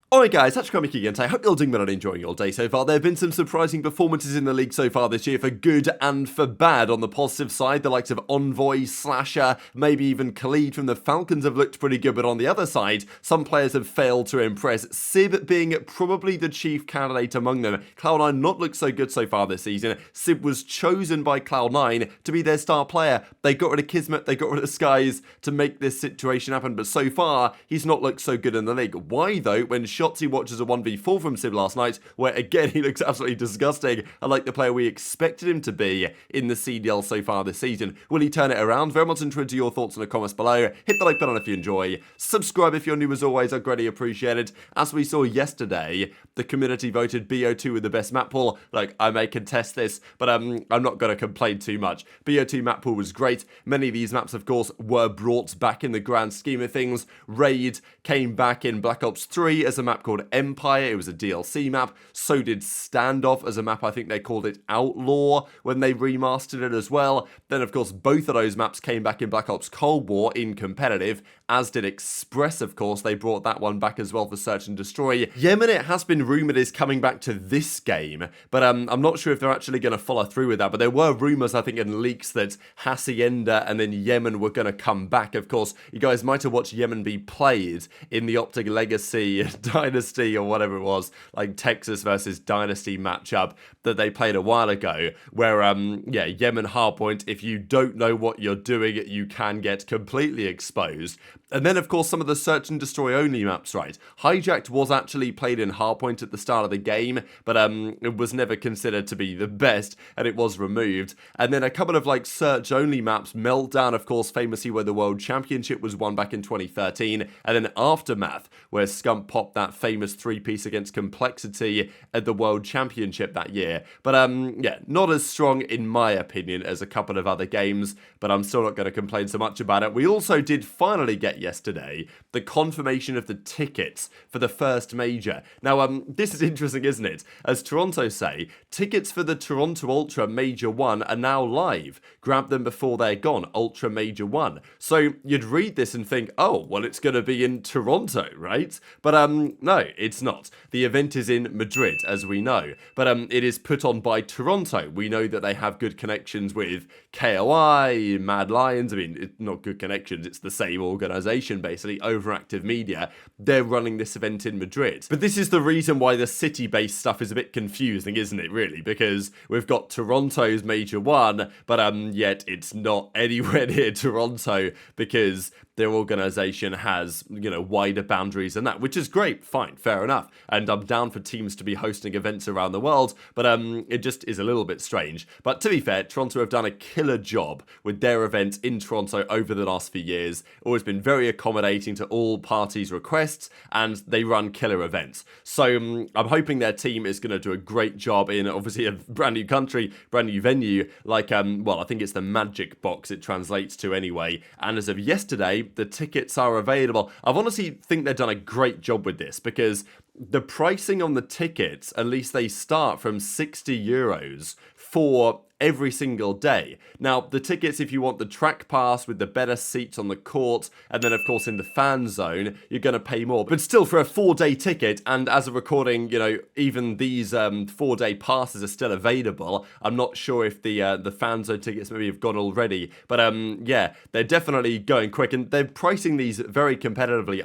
Alright guys, that's Kremp again. I hope you're doing well and enjoying your day so far. There have been some surprising performances in the league so far this year, for good and for bad. On the positive side, the likes of Envoy, Slasher, maybe even Khalid from the Falcons have looked pretty good, but on the other side, some players have failed to impress, Sib being probably the chief candidate among them. Cloud9 not looked so good so far this season. Sib was chosen by Cloud9 to be their star player. They got rid of Kismet, they got rid of Skyz to make this situation happen, but so far, he's not looked so good in the league. Why though, when Shotzzy watches a 1v4 from Sib last night, where again he looks absolutely disgusting, unlike the player we expected him to be in the CDL so far this season. Will he turn it around? Very much interested in your thoughts in the comments below. Hit the like button if you enjoy. Subscribe if you're new as always, I'd greatly appreciate it. As we saw yesterday, the community voted BO2 with the best map pool. Like, I may contest this, but I'm not going to complain too much. BO2 map pool was great. Many of these maps, of course, were brought back in the grand scheme of things. Raid came back in Black Ops 3 as a map called Empire. It was a DLC map. So did Standoff as a map. I think they called it Outlaw when they remastered it as well. Then, of course, both of those maps came back in Black Ops Cold War in competitive, as did Express, of course. They brought that one back as well for Search and Destroy. Yemen, it has been rumoured, is coming back to this game, but I'm not sure if they're actually going to follow through with that. But there were rumours, I think, and leaks that Hacienda and then Yemen were going to come back. Of course, you guys might have watched Yemen be played in the OpTic Legacy Dynasty or whatever it was, like Texas versus Dynasty matchup that they played a while ago, where, yeah, Yemen hardpoint, if you don't know what you're doing, you can get completely exposed. And then, of course, some of the Search and Destroy only maps, right? Hijacked was actually played in hardpoint at the start of the game, but it was never considered to be the best, and it was removed. And then a couple of, like, Search only maps, Meltdown, of course, famously where the World Championship was won back in 2013, and then Aftermath, where Scump popped that famous three-piece against Complexity at the World Championship that year. But, yeah, not as strong, in my opinion, as a couple of other games, but I'm still not going to complain so much about it. We also did finally get yesterday the confirmation of the tickets for the first major. Now, this is interesting, isn't it? As Toronto say, tickets for the Toronto Ultra Major 1 are now live. Grab them before they're gone, Ultra Major 1. So you'd read this and think, oh, well, it's going to be in Toronto, right? But no, it's not. The event is in Madrid, as we know, but it is put on by Toronto. We know that they have good connections with KOI, Mad Lions. I mean, it's not good connections, it's the same organisation, basically, Overactive Media. They're running this event in Madrid. But this is the reason why the city-based stuff is a bit confusing, isn't it, really? Because we've got Toronto's Major 1, but yet it's not anywhere near Toronto, because their organisation has, you know, wider boundaries than that, which is great, fine, fair enough. And I'm down for teams to be hosting events around the world, but it just is a little bit strange. But to be fair, Toronto have done a killer job with their events in Toronto over the last few years. Always been very accommodating to all parties' requests, and they run killer events. So I'm hoping their team is going to do a great job in, obviously, a brand new country, brand new venue, like, well, I think it's the Magic Box it translates to anyway. And as of yesterday, the tickets are available. I honestly think they've done a great job with this, because the pricing on the tickets, at least they start from €60 for every single day. Now, the tickets, if you want the track pass with the better seats on the court, and then, of course, in the fan zone, you're going to pay more. But still, for a 4-day ticket, and as a recording, you know, even these 4-day passes are still available. I'm not sure if the fan zone tickets maybe have gone already. But, yeah, they're definitely going quick, and they're pricing these very competitively.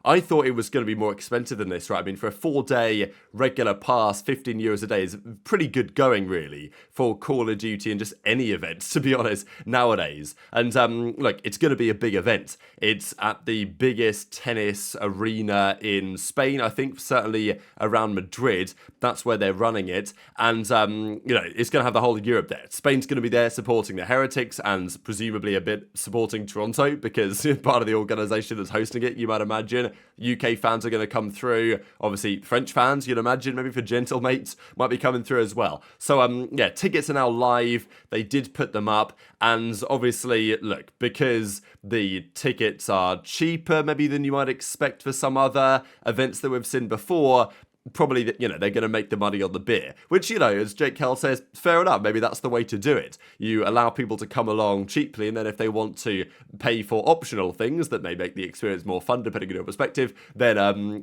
I thought it was going to be more expensive than this, right? I mean, for a 4-day regular pass, €15 a day is pretty good going, really, for Call of Duty and just any events, to be honest, nowadays. And look, it's going to be a big event. It's at the biggest tennis arena in Spain, I think, certainly around Madrid. That's where they're running it. And, you know, it's going to have the whole of Europe there. Spain's going to be there supporting the Heretics and presumably a bit supporting Toronto, because part of the organisation that's hosting it, you might imagine. UK fans are going to come through. Obviously, French fans, you'd imagine, maybe for Gentlemates, might be coming through as well. So, yeah, tickets are now live. They did put them up. And obviously, look, because the tickets are cheaper maybe than you might expect for some other events that we've seen before, probably, you know, they're going to make the money on the beer, which, you know, as Jake Kell says, fair enough. Maybe that's the way to do it. You allow people to come along cheaply, and then if they want to pay for optional things that may make the experience more fun, depending on your perspective, then,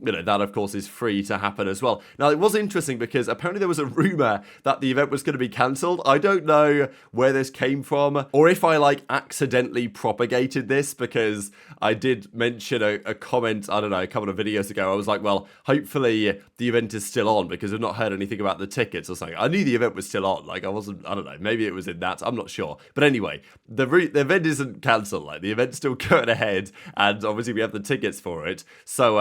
you know, that of course is free to happen as well. Now, it was interesting because apparently there was a rumor that the event was going to be cancelled. I don't know where this came from, or if I like accidentally propagated this, because I did mention a comment, I don't know, a couple of videos ago. I was like, well, hopefully the event is still on, because I've not heard anything about the tickets or something. I knew the event was still on. Like, I don't know, maybe it was in that. I'm not sure. But anyway, the event isn't cancelled. Like, the event's still going ahead, and obviously we have the tickets for it. So,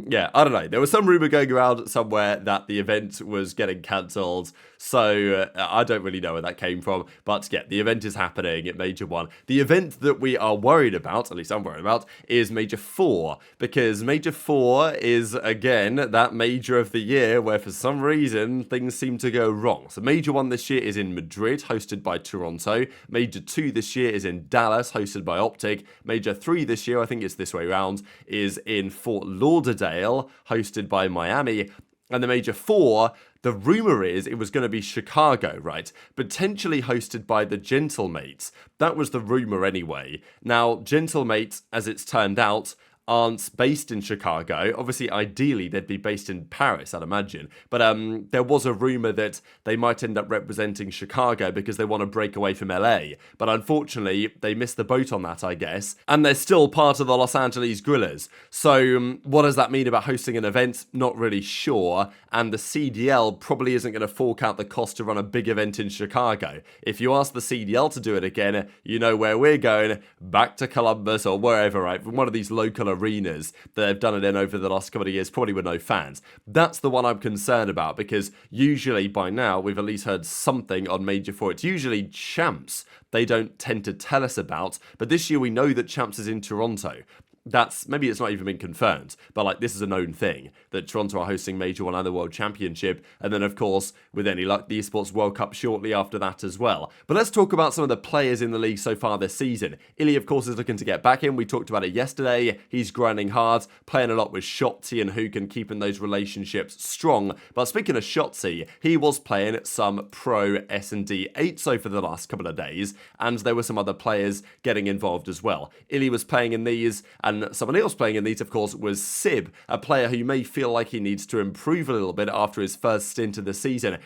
yeah, I don't know. There was some rumor going around somewhere that the event was getting cancelled. So, I don't really know where that came from. But yeah, the event is happening at Major 1. The event that we are worried about, at least I'm worried about, is Major 4. Because Major 4 is, again, that major of the year where for some reason things seem to go wrong. So Major 1 this year is in Madrid, hosted by Toronto. Major 2 this year is in Dallas, hosted by OpTic. Major 3 this year, I think it's this way around, is in Fort Lauderdale, hosted by Miami. And the Major 4, the rumor is it was going to be Chicago, right? Potentially hosted by the Gentlemates. That was the rumor anyway. Now, Gentlemates, as it's turned out, aren't based in Chicago. Obviously, ideally, they'd be based in Paris, I'd imagine. But there was a rumor that they might end up representing Chicago because they want to break away from LA. But unfortunately, they missed the boat on that, I guess. And they're still part of the Los Angeles Grillers. So what does that mean about hosting an event? Not really sure. And the CDL probably isn't going to fork out the cost to run a big event in Chicago. If you ask the CDL to do it again, you know where we're going, back to Columbus or wherever, right? From one of these local arenas that they've done it in over the last couple of years, probably with no fans. That's the one I'm concerned about, because usually by now we've at least heard something on Major 4. It's usually Champs they don't tend to tell us about, but this year we know that Champs is in Toronto. That's, maybe it's not even been confirmed, but like this is a known thing, that Toronto are hosting Major 1 and the World Championship, and then of course, with any luck, the Esports World Cup shortly after that as well. But let's talk about some of the players in the league so far this season. iLLeY, of course, is looking to get back in. We talked about it yesterday. He's grinding hard, playing a lot with Shotzzy and Hook and keeping those relationships strong. But speaking of Shotzzy, he was playing some pro S&D 8-so for the last couple of days, and there were some other players getting involved as well. iLLeY was playing in these, and someone else playing in these, of course, was Sib, a player who may feel like he needs to improve a little bit after his first stint of the season.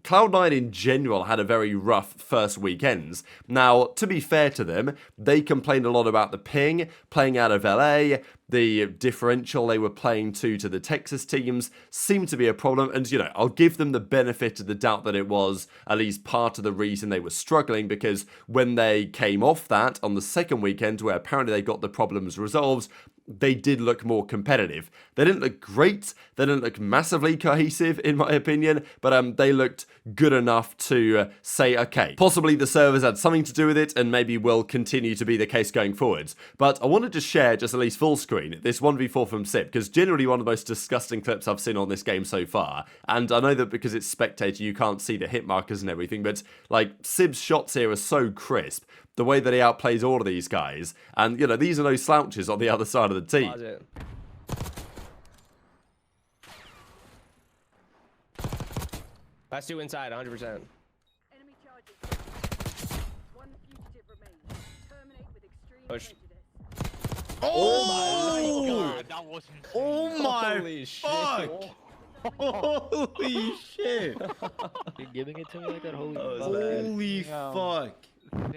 Cloud9 in general had a very rough first weekends. Now, to be fair to them, they complained a lot about the ping, playing out of LA, the differential they were playing to the Texas teams seemed to be a problem, and, you know, I'll give them the benefit of the doubt that it was at least part of the reason they were struggling, because when they came off that on the second weekend, where apparently they got the problems resolved, they did look more competitive. They didn't look great, they didn't look massively cohesive in my opinion, but they looked good enough to say, okay, possibly the servers had something to do with it and maybe will continue to be the case going forwards. But I wanted to share, just at least full screen, this 1v4 from Sib, because generally one of the most disgusting clips I've seen on this game so far, and I know that because it's spectator you can't see the hit markers and everything, but like Sib's shots here are so crisp, the way that he outplays all of these guys, and you know, these are no slouches on the other side of the team. Last two inside, 100%. Enemy charges. One fugitive remains. Terminate with extreme Push. prejudice. Oh my god, that wasn't. Oh my holy fuck! shit. Holy shit! You're giving it to me like that? Holy Holy fuck!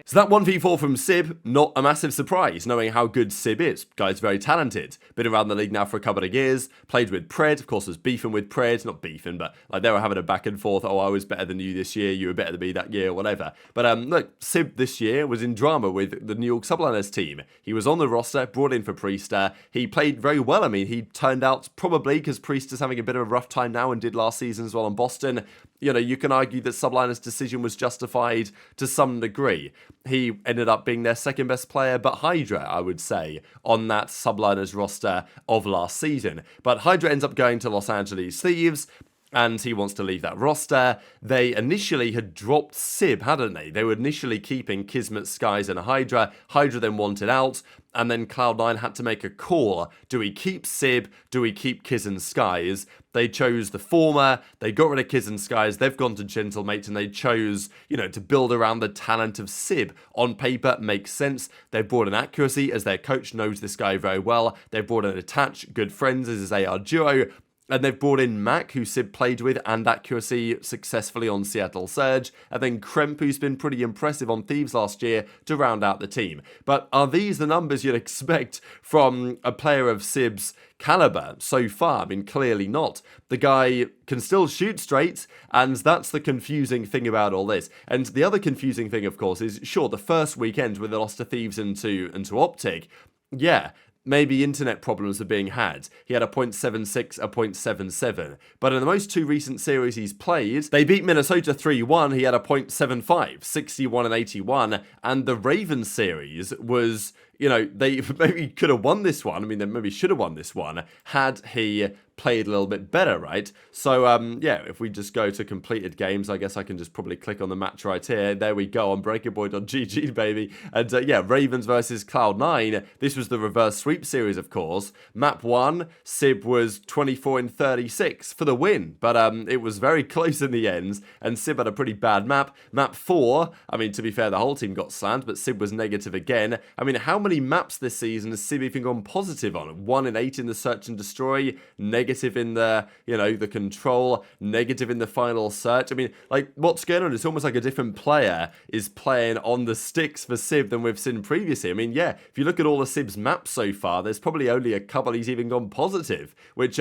So that 1v4 from Sib, not a massive surprise, knowing how good Sib is. Guy's very talented. Been around the league now for a couple of years. Played with Pred, of course was beefing with Pred. Not beefing, but like they were having a back and forth. Oh, I was better than you this year. You were better than me that year, whatever. But look, Sib this year was in drama with the New York Subliners team. He was on the roster, brought in for Priestahh. He played very well. I mean, he turned out probably because Priestahh's having a bit of a rough time now and did last season as well in Boston. You know, you can argue that Subliners' decision was justified to some degree. He ended up being their second best player, but HyDra, I would say, on that Subliners roster of last season. But HyDra ends up going to Los Angeles Thieves, and he wants to leave that roster. They initially had dropped Sib, hadn't they? They were initially keeping Kismet, Skyz, and HyDra. HyDra then wanted out, and then Cloud9 had to make a call. Do we keep Sib? Do we keep Kiz and Skyz? They chose the former. They got rid of Kiz and Skyz. They've gone to Gentlemate, and they chose, you know, to build around the talent of Sib. On paper, makes sense. They've brought in Accuracy, as their coach knows this guy very well. They've brought in Attach, good friends as his AR duo. And they've brought in Mack, who Sib played with, and Accuracy successfully on Seattle Surge. And then Kremp, who's been pretty impressive on Thieves last year, to round out the team. But are these the numbers you'd expect from a player of Sib's caliber so far? I mean, clearly not. The guy can still shoot straight, and that's the confusing thing about all this. And the other confusing thing, of course, is, sure, the first weekend where they lost to Thieves and to OpTic, yeah, maybe internet problems are being had. He had a .76, a .77. But in the most two recent series he's played, they beat Minnesota 3-1. He had a .75, 61 and 81. And the Ravens series was, you know, they maybe could have won this one. I mean, they maybe should have won this one had he played a little bit better, right? So, yeah, if we just go to completed games, I guess I can just probably click on the match right here. There we go on breakingboy.gg, baby. And, yeah, Ravens versus Cloud9. This was the reverse sweep series, of course. Map 1, Sib was 24 in 36 for the win. But it was very close in the end, and Sib had a pretty bad map. Map 4, I mean, to be fair, the whole team got slammed, but Sib was negative again. I mean, how many maps this season has Sib even gone positive on? 1 in 8 in the search and destroy, negative in the, you know, the control, negative in the final search. I mean, like, what's going on? It's almost like a different player is playing on the sticks for Sib than we've seen previously. I mean, yeah, if you look at all of Sib's maps so far, there's probably only a couple he's even gone positive, which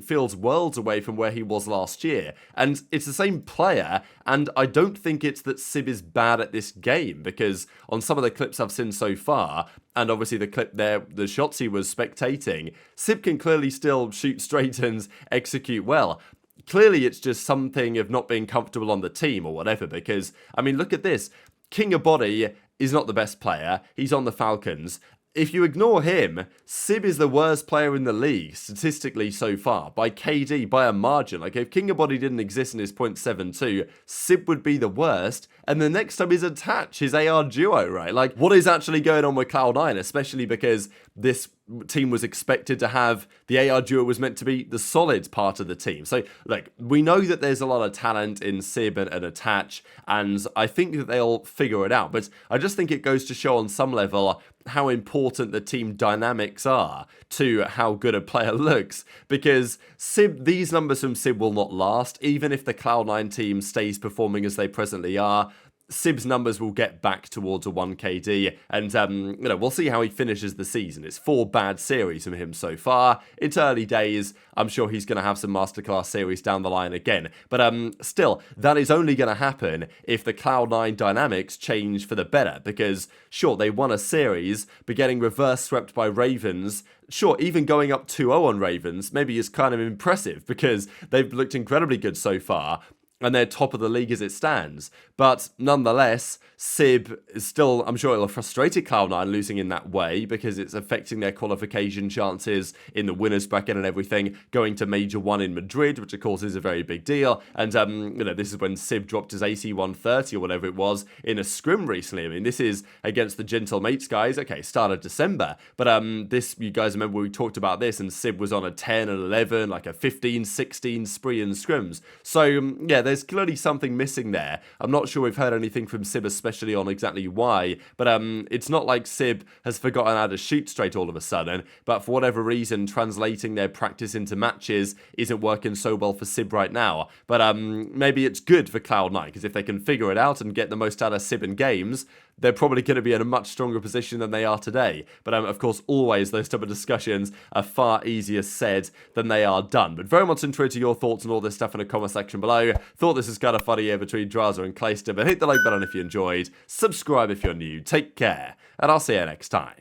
feels worlds away from where he was last year. And it's the same player, and I don't think it's that Sib is bad at this game, because on some of the clips I've seen so far, and obviously the clip there, the Shotzzy was spectating, Sib can clearly still shoot straight and execute well. Clearly it's just something of not being comfortable on the team or whatever, because, I mean, look at this. King of Body is not the best player. He's on the Falcons. If you ignore him, Sib is the worst player in the league, statistically so far, by KD, by a margin. Like, if King of Body didn't exist in his .72, Sib would be the worst, and the next time is Attach, his AR duo, right? Like, what is actually going on with Cloud9, especially because this team was expected to have, the AR duo was meant to be the solid part of the team. So, like, we know that there's a lot of talent in Sib and Attach, and I think that they'll figure it out, but I just think it goes to show on some level how important the team dynamics are to how good a player looks, because Sib, these numbers from Sib will not last, even if the Cloud9 team stays performing as they presently are. Sib's numbers will get back towards a 1KD, and you know, we'll see how he finishes the season. It's 4 bad series from him so far. It's early days. I'm sure he's going to have some masterclass series down the line again. But still, that is only going to happen if the Cloud9 dynamics change for the better, because sure, they won a series, but getting reverse swept by Ravens, sure, even going up 2-0 on Ravens maybe is kind of impressive, because they've looked incredibly good so far, and they're top of the league as it stands. But nonetheless, Sib is still, I'm sure it'll have frustrated Cloud9 losing in that way, because it's affecting their qualification chances in the winners bracket and everything, going to Major 1 in Madrid, which of course is a very big deal. And, you know, this is when Sib dropped his AC 130 or whatever it was in a scrim recently. I mean, this is against the Gentlemates guys, okay, start of December. But this, you guys remember we talked about this, and Sib was on a 10 and 11, like a 15, 16 spree in scrims. So, yeah, there's clearly something missing there. I'm not sure we've heard anything from Sib, especially on exactly why, but it's not like Sib has forgotten how to shoot straight all of a sudden, but for whatever reason, translating their practice into matches isn't working so well for Sib right now. But maybe it's good for Cloud9, because if they can figure it out and get the most out of Sib in games, they're probably going to be in a much stronger position than they are today. But of course, always those type of discussions are far easier said than they are done. But very much interested to your thoughts on all this stuff in the comment section below. Thought this was kind of funny here between Drazah and Clayster, but hit the like button if you enjoyed. Subscribe if you're new. Take care, and I'll see you next time.